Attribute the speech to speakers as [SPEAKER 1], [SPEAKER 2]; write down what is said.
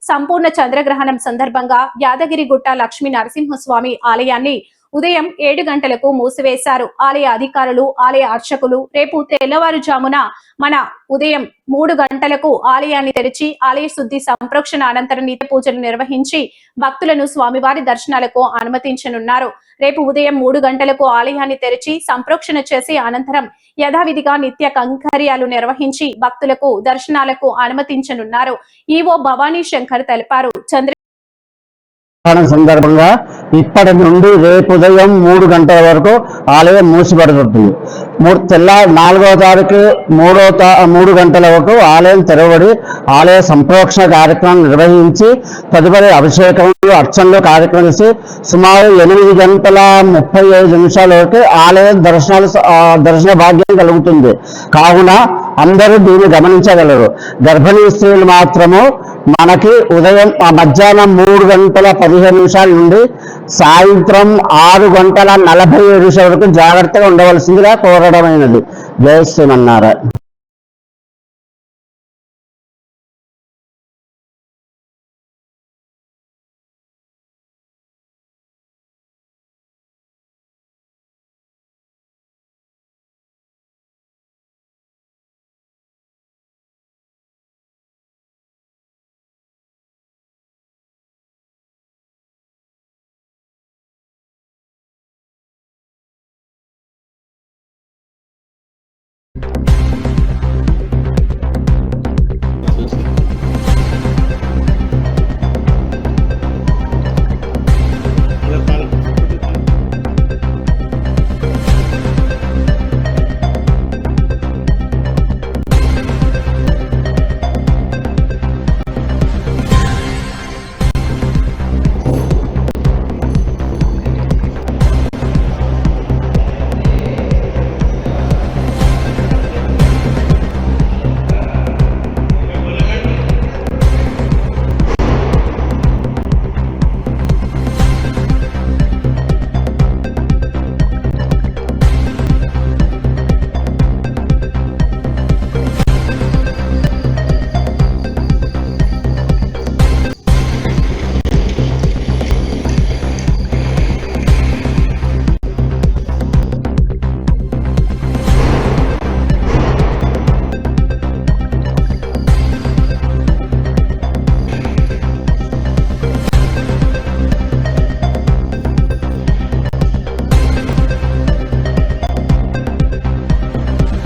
[SPEAKER 1] సంపూర్ణ చంద్రగ్రహణం సందర్భంగా యాదగిరిగుట్ట లక్ష్మీ నరసింహస్వామి ఆలయాన్ని ఉదయం 7 గంటలకు మూసివేశారు. ఆలయ అధికారులు, ఆలయ అర్చకులు రేపు తెల్లవారుజామున ఉదయం 3 గంటలకు ఆలయాన్ని తెరిచి ఆలయ శుద్ధి సంప్రోక్షణ అనంతరం నిత్య పూజలు నిర్వహించి భక్తులను స్వామివారి దర్శనాలకు అనుమతించనున్నారు. రేపు ఉదయం 3 గంటలకు ఆలయాన్ని తెరిచి సంప్రోక్షణ చేసి అనంతరం యథావిధిగా నిత్య కంకర్యాలు నిర్వహించి భక్తులకు దర్శనాలకు అనుమతించనున్నారు. ఈవో భవానీ శంకర్ తెలిపారు.
[SPEAKER 2] సందర్భంగా ఇప్పటి నుండి రేపు ఉదయం 3 గంటల వరకు ఆలయం మూసిపడుతుంది. తెల్లారి 4వ తారీఖు 3 గంటల వరకు ఆలయం తెరవబడి ఆలయ సంప్రోక్షణ కార్యక్రమం నిర్వహించి తదుపరి అభిషేకములు అర్చనలు కార్యక్రమం చేసి సుమారు 8:35 వరకు ఆలయ దర్శన భాగ్యం కలుగుతుంది. కావున అందరూ దీన్ని గమనించగలరు. గర్భిణీ స్త్రీలు మాత్రము మనకి ఉదయం మధ్యాహ్నం 3:15 నుండి సాయంత్రం 6:47 వరకు జాగ్రత్తగా ఉండవలసిందిగా కోరడమైనది. జై శ్రీమన్నారాయణ.